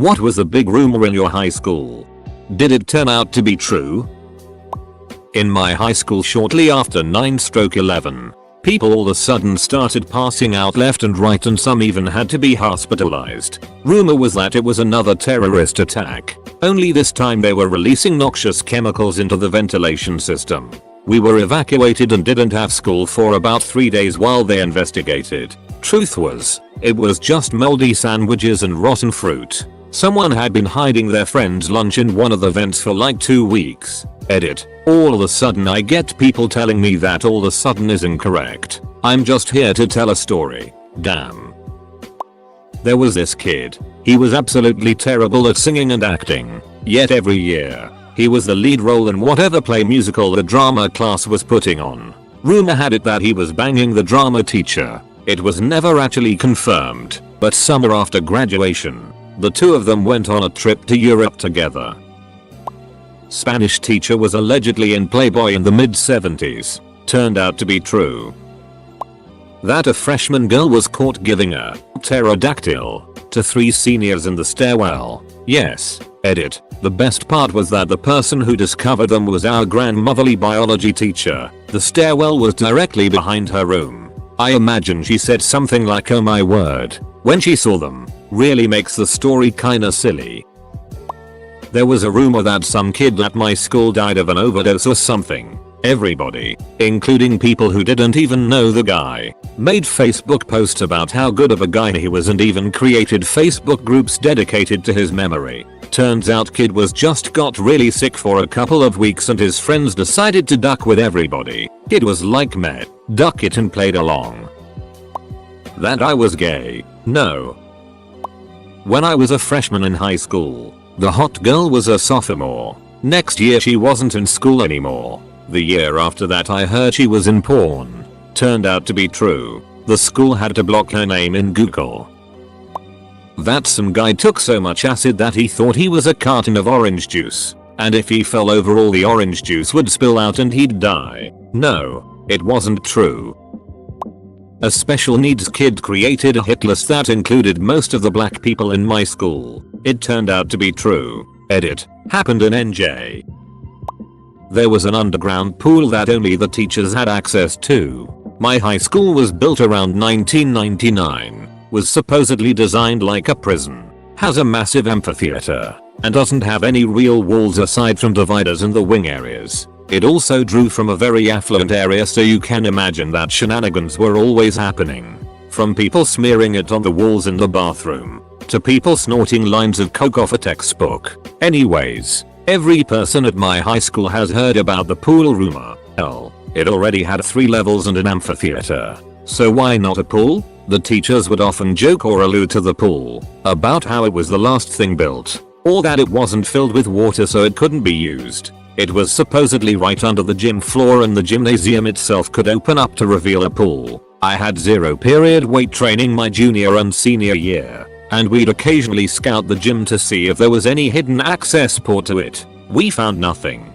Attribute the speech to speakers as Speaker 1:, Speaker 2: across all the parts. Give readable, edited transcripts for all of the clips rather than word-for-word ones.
Speaker 1: What was the big rumor in your high school? Did it turn out to be true? In my high school shortly after 9/11, people all of a sudden started passing out left and right and some even had to be hospitalized. Rumor was that it was another terrorist attack. Only this time they were releasing noxious chemicals into the ventilation system. We were evacuated and didn't have school for about 3 days while they investigated. Truth was, it was just moldy sandwiches and rotten fruit. Someone had been hiding their friend's lunch in one of the vents for like 2 weeks. Edit. All of a sudden I get people telling me that all of a sudden is incorrect. I'm just here to tell a story. Damn. There was this kid. He was absolutely terrible at singing and acting. Yet every year, he was the lead role in whatever play musical the drama class was putting on. Rumor had it that he was banging the drama teacher. It was never actually confirmed, but summer after graduation, the two of them went on a trip to Europe together. Spanish teacher was allegedly in Playboy in the mid-70s. Turned out to be true. That a freshman girl was caught giving a pterodactyl to 3 seniors in the stairwell. Yes. Edit. The best part was that the person who discovered them was our grandmotherly biology teacher. The stairwell was directly behind her room. I imagine she said something like "oh my word" when she saw them. Really makes the story kinda silly. There was a rumor that some kid at my school died of an overdose or something. Everybody, including people who didn't even know the guy, made Facebook posts about how good of a guy he was and even created Facebook groups dedicated to his memory. Turns out kid was just got really sick for a couple of weeks and his friends decided to duck with everybody. Kid was like meh, duck it and played along. That I was gay? No. When I was a freshman in high school, the hot girl was a sophomore. Next year she wasn't in school anymore. The year after that I heard she was in porn. Turned out to be true. The school had to block her name in Google. That some guy took so much acid that he thought he was a carton of orange juice, and if he fell over all the orange juice would spill out and he'd die. No, it wasn't true. A special needs kid created a hit list that included most of the black people in my school. It turned out to be true. Edit. Happened in NJ. There was an underground pool that only the teachers had access to. My high school was built around 1999. Was supposedly designed like a prison. Has a massive amphitheater. And doesn't have any real walls aside from dividers in the wing areas. It also drew from a very affluent area, so you can imagine that shenanigans were always happening. From people smearing it on the walls in the bathroom, to people snorting lines of coke off a textbook. Anyways, every person at my high school has heard about the pool rumor. Hell, it already had 3 levels and an amphitheater. So why not a pool? The teachers would often joke or allude to the pool about how it was the last thing built, or that it wasn't filled with water so it couldn't be used. It was supposedly right under the gym floor and the gymnasium itself could open up to reveal a pool. I had 0 period weight training my junior and senior year, and we'd occasionally scout the gym to see if there was any hidden access port to it. We found nothing.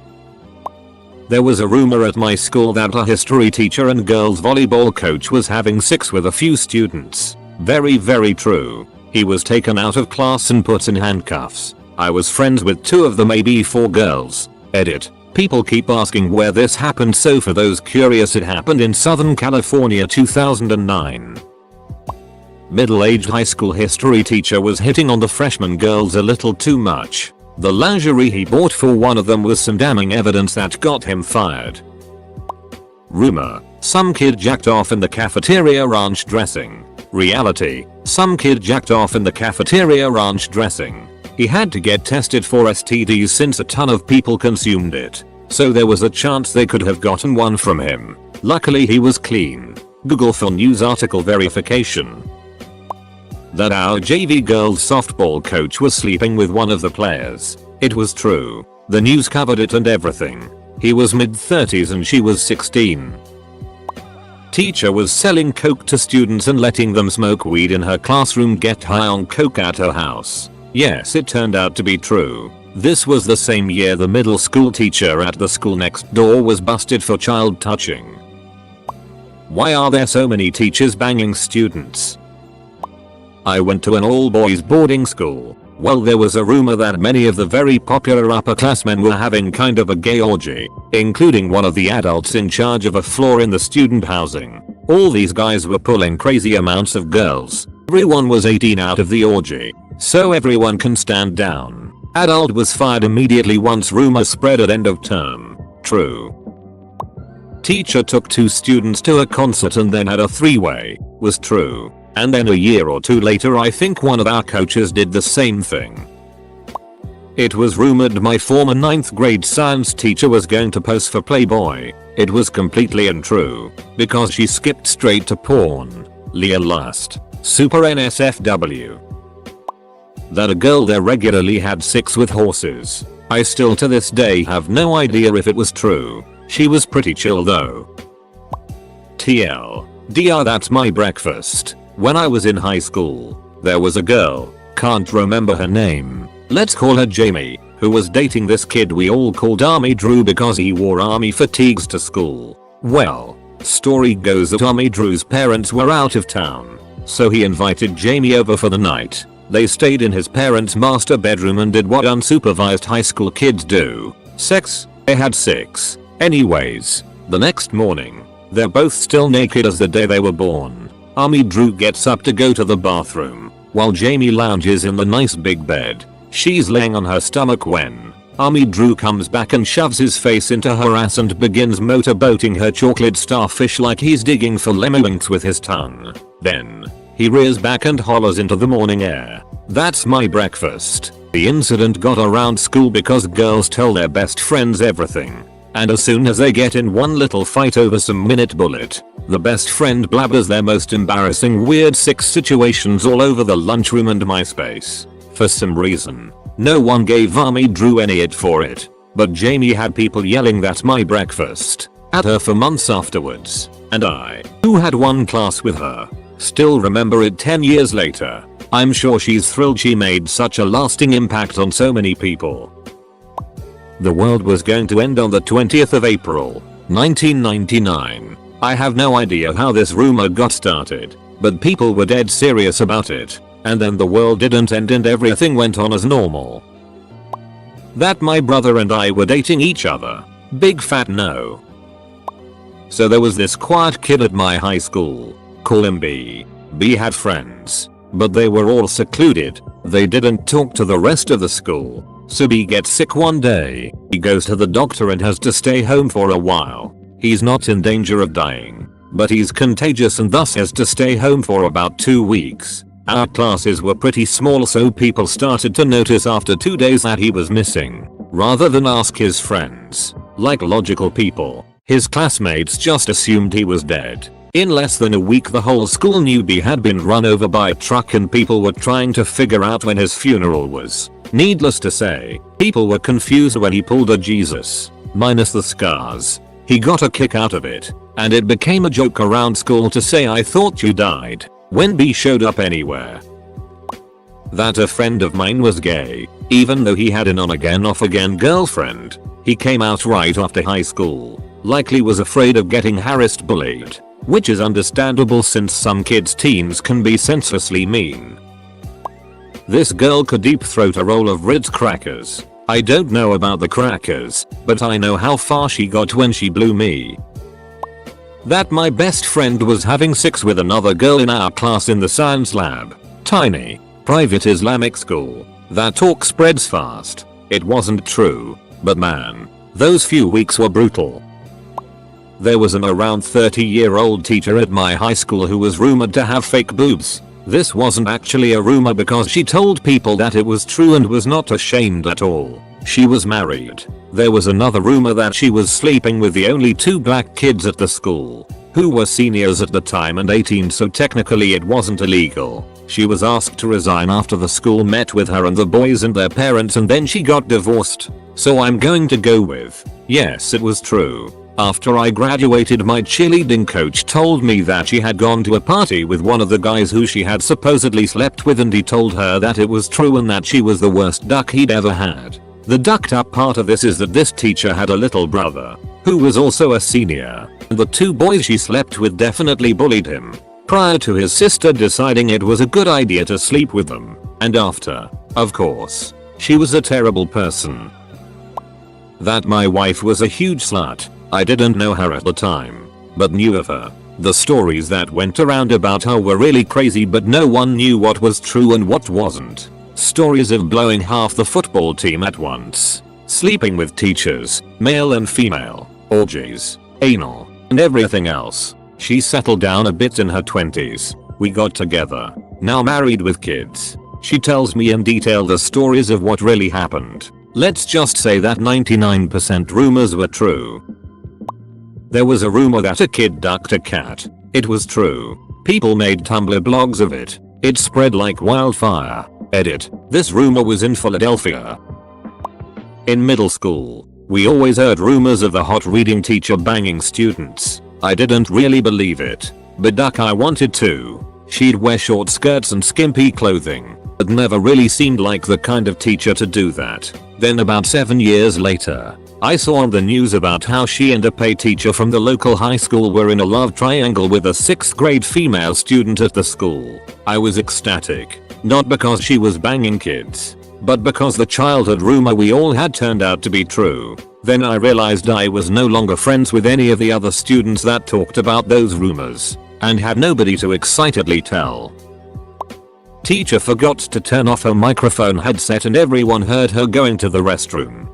Speaker 1: There was a rumor at my school that a history teacher and girls volleyball coach was having sex with a few students. Very true. He was taken out of class and put in handcuffs. I was friends with 2 of the maybe 4 girls. Edit. People keep asking where this happened, so for those curious, it happened in Southern California 2009. Middle-aged high school history teacher was hitting on the freshman girls a little too much. The lingerie he bought for one of them was some damning evidence that got him fired. Rumor. Some kid jacked off in the cafeteria ranch dressing. Reality. Some kid jacked off in the cafeteria ranch dressing. He had to get tested for STDs since a ton of people consumed it. So there was a chance they could have gotten one from him. Luckily he was clean. Google for news article verification. That our JV girls softball coach was sleeping with one of the players. It was true. The news covered it and everything. He was mid-30s and she was 16. Teacher was selling coke to students and letting them smoke weed in her classroom, get high on coke at her house. Yes, it turned out to be true. This was the same year the middle school teacher at the school next door was busted for child touching. Why are there so many teachers banging students? I went to an all-boys boarding school. Well, there was a rumor that many of the very popular upperclassmen were having kind of a gay orgy, including one of the adults in charge of a floor in the student housing. All these guys were pulling crazy amounts of girls. Everyone was 18 out of the orgy, so everyone can stand down. Adult was fired immediately once rumor spread at end of term. True. Teacher took 2 students to a concert and then had a 3-way. Was true. And then a year or 2 later I think one of our coaches did the same thing. It was rumored my former 9th grade science teacher was going to pose for Playboy. It was completely untrue, because she skipped straight to porn. Leah Lust. Super NSFW. That a girl there regularly had sex with horses. I still to this day have no idea if it was true. She was pretty chill though. TL. DR, that's my breakfast. When I was in high school, there was a girl, can't remember her name, let's call her Jamie, who was dating this kid we all called Army Drew because he wore army fatigues to school. Well, story goes that Army Drew's parents were out of town, so he invited Jamie over for the night. They stayed in his parents' master bedroom and did what unsupervised high school kids do. Sex. They had sex. Anyways, the next morning, they're both still naked as the day they were born. Army Drew gets up to go to the bathroom, while Jamie lounges in the nice big bed. She's laying on her stomach when Army Drew comes back and shoves his face into her ass and begins motorboating her chocolate starfish like he's digging for lemons with his tongue. Then, he rears back and hollers into the morning air. That's my breakfast. The incident got around school because girls tell their best friends everything. And as soon as they get in one little fight over some minute bullet, the best friend blabbers their most embarrassing weird sex situations all over the lunchroom and MySpace. For some reason, no one gave Army Drew any it for it, but Jamie had people yelling "that's my breakfast" at her for months afterwards, and I, who had one class with her, still remember it 10 years later. I'm sure she's thrilled she made such a lasting impact on so many people. The world was going to end on the 20th of April, 1999. I have no idea how this rumor got started, but people were dead serious about it, and then the world didn't end and everything went on as normal. That my brother and I were dating each other. Big fat no. So there was this quiet kid at my high school. Call him B. B had friends, but they were all secluded. They didn't talk to the rest of the school. So B gets sick one day. He goes to the doctor and has to stay home for a while. He's not in danger of dying, but he's contagious and thus has to stay home for about 2 weeks. Our classes were pretty small, so people started to notice after 2 days that he was missing. Rather than ask his friends, like logical people, his classmates just assumed he was dead. In less than a week the whole school knew B had been run over by a truck and people were trying to figure out when his funeral was. Needless to say, people were confused when he pulled a Jesus, minus the scars. He got a kick out of it, and it became a joke around school to say "I thought you died" when B showed up anywhere. That a friend of mine was gay, even though he had an on-again off-again girlfriend. He came out right after high school, likely was afraid of getting harassed, bullied, which is understandable since some kids' teens can be senselessly mean. This girl could deep throat a roll of Ritz crackers. I don't know about the crackers, but I know how far she got when she blew me. That my best friend was having sex with another girl in our class in the science lab. Tiny, private Islamic school. That talk spreads fast. It wasn't true, but man, those few weeks were brutal. There was an around 30-year-old teacher at my high school who was rumored to have fake boobs. This wasn't actually a rumor because she told people that it was true and was not ashamed at all. She was married. There was another rumor that she was sleeping with the only 2 black kids at the school, who were seniors at the time and 18, so technically it wasn't illegal. She was asked to resign after the school met with her and the boys and their parents, and then she got divorced. So I'm going to go with, yes, it was true. After I graduated, my cheerleading coach told me that she had gone to a party with one of the guys who she had supposedly slept with, and he told her that it was true and that she was the worst duck he'd ever had. The ducked up part of this is that this teacher had a little brother, who was also a senior, and the 2 boys she slept with definitely bullied him, prior to his sister deciding it was a good idea to sleep with them. and after. Of course, she was a terrible person. That my wife was a huge slut. I didn't know her at the time, but knew of her. The stories that went around about her were really crazy, but no one knew what was true and what wasn't. Stories of blowing half the football team at once, sleeping with teachers, male and female, orgies, anal, and everything else. She settled down a bit in her 20s. We got together, now married with kids. She tells me in detail the stories of what really happened. Let's just say that 99% rumors were true. There was a rumor that a kid ducked a cat. It was true. People made Tumblr blogs of it. It spread like wildfire. Edit. This rumor was in Philadelphia. In middle school, we always heard rumors of the hot reading teacher banging students. I didn't really believe it, but I wanted to. She'd wear short skirts and skimpy clothing, but never really seemed like the kind of teacher to do that. Then about 7 years later, I saw on the news about how she and a pay teacher from the local high school were in a love triangle with a 6th grade female student at the school. I was ecstatic, not because she was banging kids, but because the childhood rumor we all had turned out to be true. Then I realized I was no longer friends with any of the other students that talked about those rumors, and had nobody to excitedly tell. Teacher forgot to turn off her microphone headset and everyone heard her going to the restroom.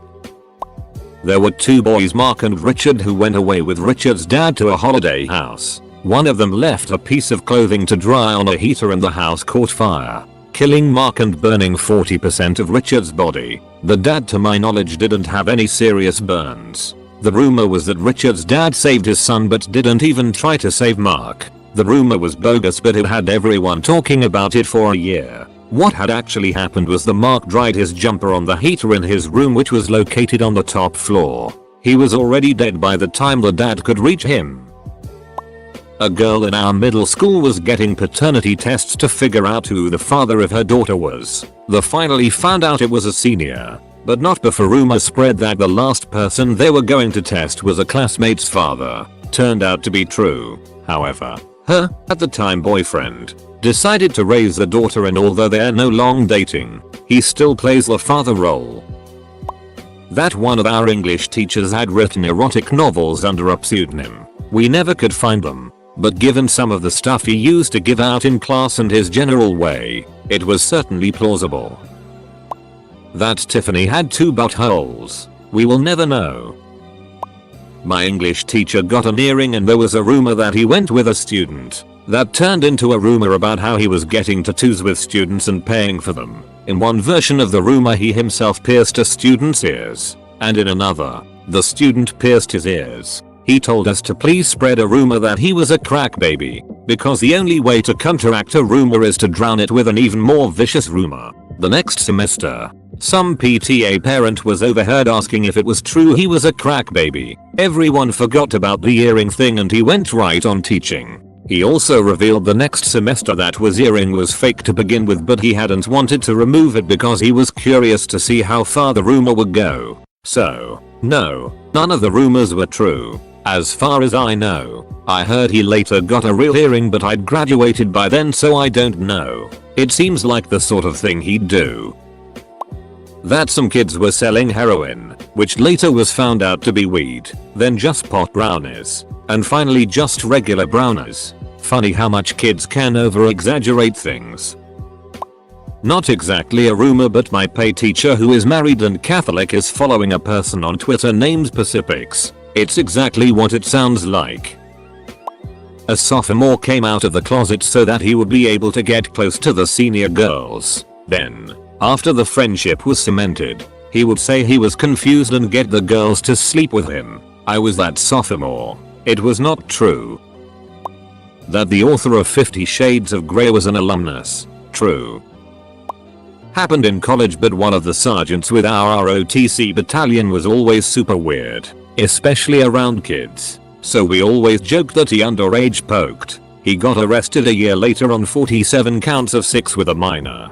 Speaker 1: There were 2 boys, Mark and Richard, who went away with Richard's dad to a holiday house. One of them left a piece of clothing to dry on a heater and the house caught fire, killing Mark and burning 40% of Richard's body. The dad, to my knowledge, didn't have any serious burns. The rumor was that Richard's dad saved his son but didn't even try to save Mark. The rumor was bogus, but it had everyone talking about it for a year. What had actually happened was the Mark dried his jumper on the heater in his room, which was located on the top floor. He was already dead by the time the dad could reach him. A girl in our middle school was getting paternity tests to figure out who the father of her daughter was. They finally found out it was a senior, but not before rumors spread that the last person they were going to test was a classmate's father. Turned out to be true, however. Her, at the time boyfriend, decided to raise the daughter, and although they're no longer dating, he still plays the father role. That one of our English teachers had written erotic novels under a pseudonym. We never could find them, but given some of the stuff he used to give out in class and his general way, it was certainly plausible. That Tiffany had 2 buttholes. We will never know. My English teacher got an earring, and there was a rumor that he went with a student. That turned into a rumor about how he was getting tattoos with students and paying for them. In one version of the rumor, he himself pierced a student's ears, and in another, the student pierced his ears. He told us to please spread a rumor that he was a crack baby, because the only way to counteract a rumor is to drown it with an even more vicious rumor. The next semester, some PTA parent was overheard asking if it was true he was a crack baby. Everyone forgot about the earring thing and he went right on teaching. He also revealed the next semester that his earring was fake to begin with, but he hadn't wanted to remove it because he was curious to see how far the rumor would go. So, no, none of the rumors were true. As far as I know. I heard he later got a real earring, but I'd graduated by then, so I don't know. It seems like the sort of thing he'd do. That some kids were selling heroin, which later was found out to be weed, then just pot brownies, and finally just regular brownies. Funny how much kids can over-exaggerate things. Not exactly a rumor, but my pay teacher, who is married and Catholic, is following a person on Twitter named Pacifics. It's exactly what it sounds like. A sophomore came out of the closet so that he would be able to get close to the senior girls. Then, after the friendship was cemented, he would say he was confused and get the girls to sleep with him. I was that sophomore. It was not true. That the author of 50 Shades of Grey was an alumnus. True. Happened in college, but one of the sergeants with our ROTC battalion was always super weird, especially around kids. So we always joked that he underage poked. He got arrested a year later on 47 counts of 6 with a minor.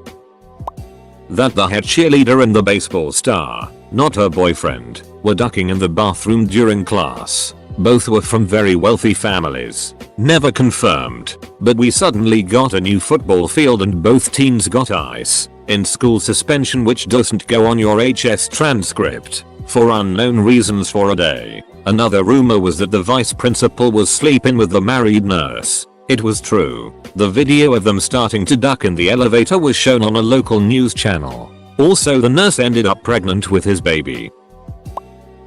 Speaker 1: That the head cheerleader and the baseball star, not her boyfriend, were ducking in the bathroom during class. Both were from very wealthy families. Never confirmed, but we suddenly got a new football field and both teams got ice. in school suspension which doesn't go on your HS transcript for unknown reasons for a day. Another rumor was that the vice principal was sleeping with the married nurse. It was true. The video of them starting to duck in the elevator was shown on a local news channel. Also, the nurse ended up pregnant with his baby.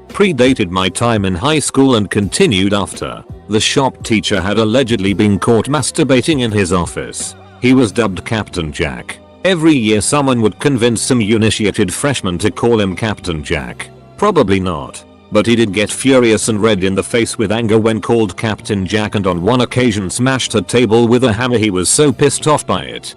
Speaker 1: Predated my time in high school and continued after. The shop teacher had allegedly been caught masturbating in his office. He was dubbed Captain Jack. Every year someone would convince some uninitiated freshman to call him Captain Jack. Probably not. But he did get furious and red in the face with anger when called Captain Jack, and on one occasion smashed a table with a hammer. He was so pissed off by it.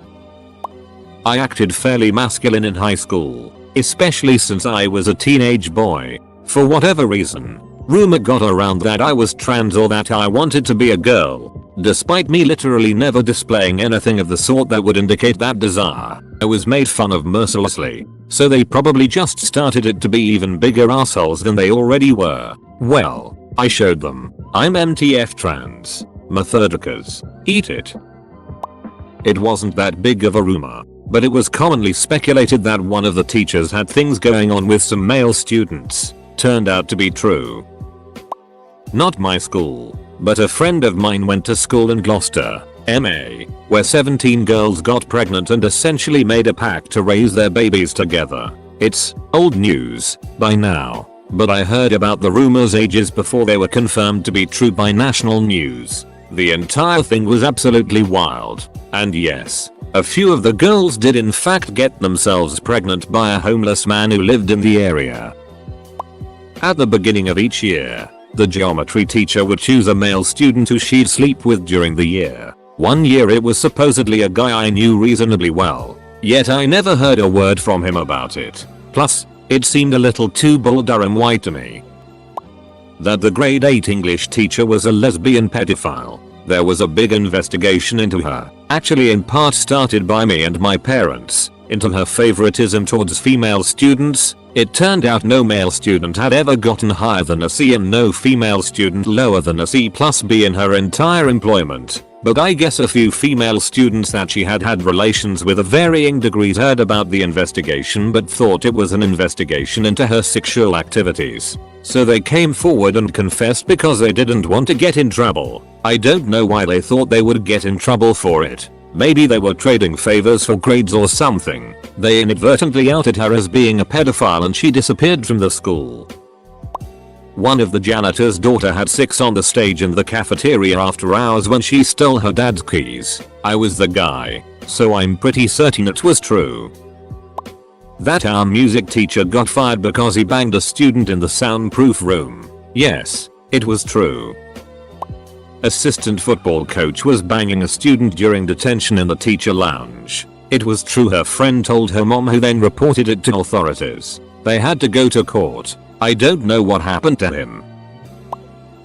Speaker 1: I acted fairly masculine in high school, especially since I was a teenage boy. For whatever reason, rumor got around that I was trans or that I wanted to be a girl, despite me literally never displaying anything of the sort that would indicate that desire. I was made fun of mercilessly, so they probably just started it to be even bigger assholes than they already were. Well, I showed them. I'm MTF trans. Methodicas. Eat it. It wasn't that big of a rumor, but it was commonly speculated that one of the teachers had things going on with some male students. Turned out to be true. Not my school, but a friend of mine went to school in Gloucester, MA, where 17 girls got pregnant and essentially made a pact to raise their babies together. It's old news by now, but I heard about the rumors ages before they were confirmed to be true by national news. The entire thing was absolutely wild, and yes, a few of the girls did in fact get themselves pregnant by a homeless man who lived in the area. At the beginning of each year, the geometry teacher would choose a male student who she'd sleep with during the year. One year it was supposedly a guy I knew reasonably well, yet I never heard a word from him about it. Plus, it seemed a little too Bull Durham white to me. That the grade 8 English teacher was a lesbian pedophile. There was a big investigation into her, actually in part started by me and my parents, into her favoritism towards female students. It turned out no male student had ever gotten higher than a C and no female student lower than a C+B in her entire employment. But I guess a few female students that she had had relations with of varying degrees heard about the investigation but thought it was an investigation into her sexual activities. So they came forward and confessed because they didn't want to get in trouble. I don't know why they thought they would get in trouble for it. Maybe they were trading favors for grades or something. They inadvertently outed her as being a pedophile and she disappeared from the school. One of the janitor's daughter had sex on the stage in the cafeteria after hours when she stole her dad's keys. I was the guy, so I'm pretty certain it was true. That our music teacher got fired because he banged a student in the soundproof room. Yes, it was true. Assistant football coach was banging a student during detention in the teacher lounge. It was true. Her friend told her mom, who then reported it to authorities. They had to go to court. I don't know what happened to him.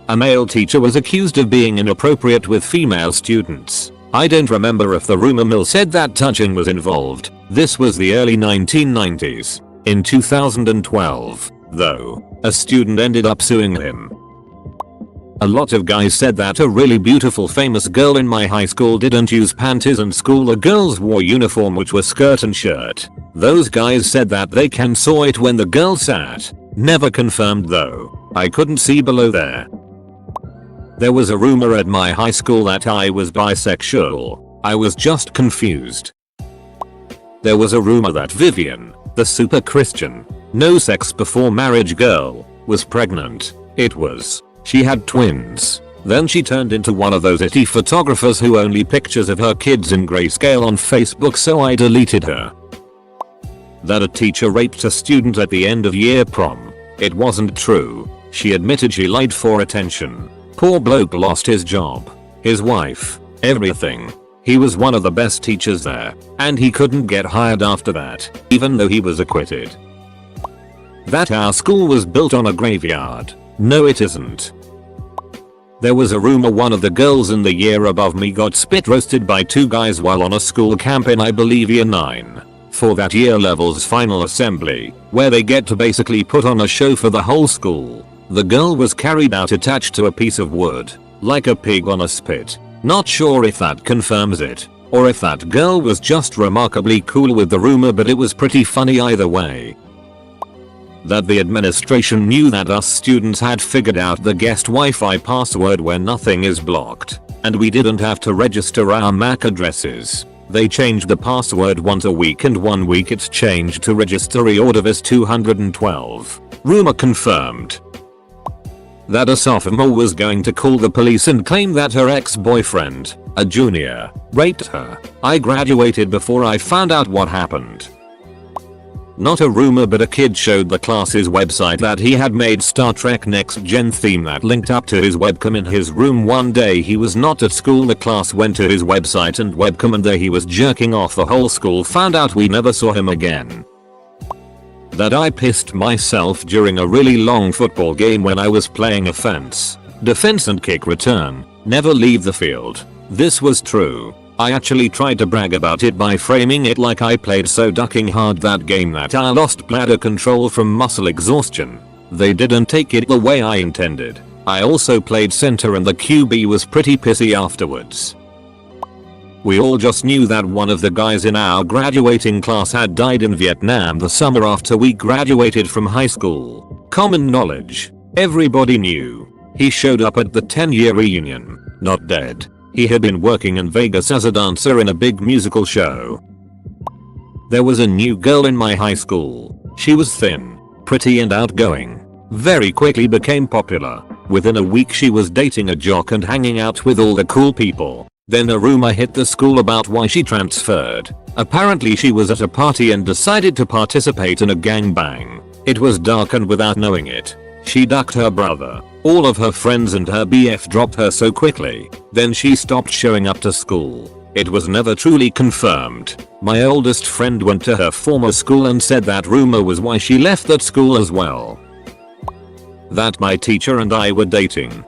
Speaker 1: A male teacher was accused of being inappropriate with female students. I don't remember if the rumor mill said that touching was involved. This was the early 1990s. In 2012, though, a student ended up suing him. A lot of guys said that a really beautiful famous girl in my high school didn't use panties in school. The girls wore uniform which were skirt and shirt. Those guys said that they can saw it when the girl sat. Never confirmed though. I couldn't see below there. There was a rumor at my high school that I was bisexual. I was just confused. There was a rumor that Vivian, the super Christian, no sex before marriage girl, was pregnant. It was. She had twins. Then she turned into one of those itty photographers who only pictures of her kids in grayscale on Facebook, so I deleted her. That a teacher raped a student at the end of year prom. It wasn't true. She admitted she lied for attention. Poor bloke lost his job, his wife, everything. He was one of the best teachers there, and he couldn't get hired after that, even though he was acquitted. That our school was built on a graveyard. No, it isn't. There was a rumor one of the girls in the year above me got spit roasted by two guys while on a school camp in I believe year 9. For that year level's final assembly, where they get to basically put on a show for the whole school. The girl was carried out attached to a piece of wood, like a pig on a spit. Not sure if that confirms it. or if that girl was just remarkably cool with the rumor, but it was pretty funny either way. That the administration knew that us students had figured out the guest Wi-Fi password where nothing is blocked, and we didn't have to register our MAC addresses. They changed the password once a week, and 1 week it's changed to registry ordervis 212. Rumor confirmed. That a sophomore was going to call the police and claim that her ex-boyfriend, a junior, raped her. I graduated before I found out what happened. Not a rumor, but a kid showed the class's website that he had made Star Trek Next Gen theme that linked up to his webcam in his room. One day he was not at school, the class went to his website and webcam, and there he was jerking off. The whole school found out. We never saw him again. That I pissed myself during a really long football game when I was playing offense, defense and kick return. Never leave the field. This was true. I actually tried to brag about it by framing it like I played so ducking hard that game that I lost bladder control from muscle exhaustion. They didn't take it the way I intended. I also played center and the QB was pretty pissy afterwards. We all just knew that one of the guys in our graduating class had died in Vietnam the summer after we graduated from high school. Common knowledge. Everybody knew. He showed up at the 10-year reunion, not dead. He had been working in Vegas as a dancer in a big musical show. There was a new girl in my high school. She was thin, pretty and outgoing. Very quickly became popular. Within a week she was dating a jock and hanging out with all the cool people. Then a rumor hit the school about why she transferred. Apparently she was at a party and decided to participate in a gangbang. It was dark, and without knowing it, she ducked her brother. All of her friends and her BF dropped her so quickly. Then she stopped showing up to school. It was never truly confirmed. My oldest friend went to her former school and said that rumor was why she left that school as well. That my teacher and I were dating.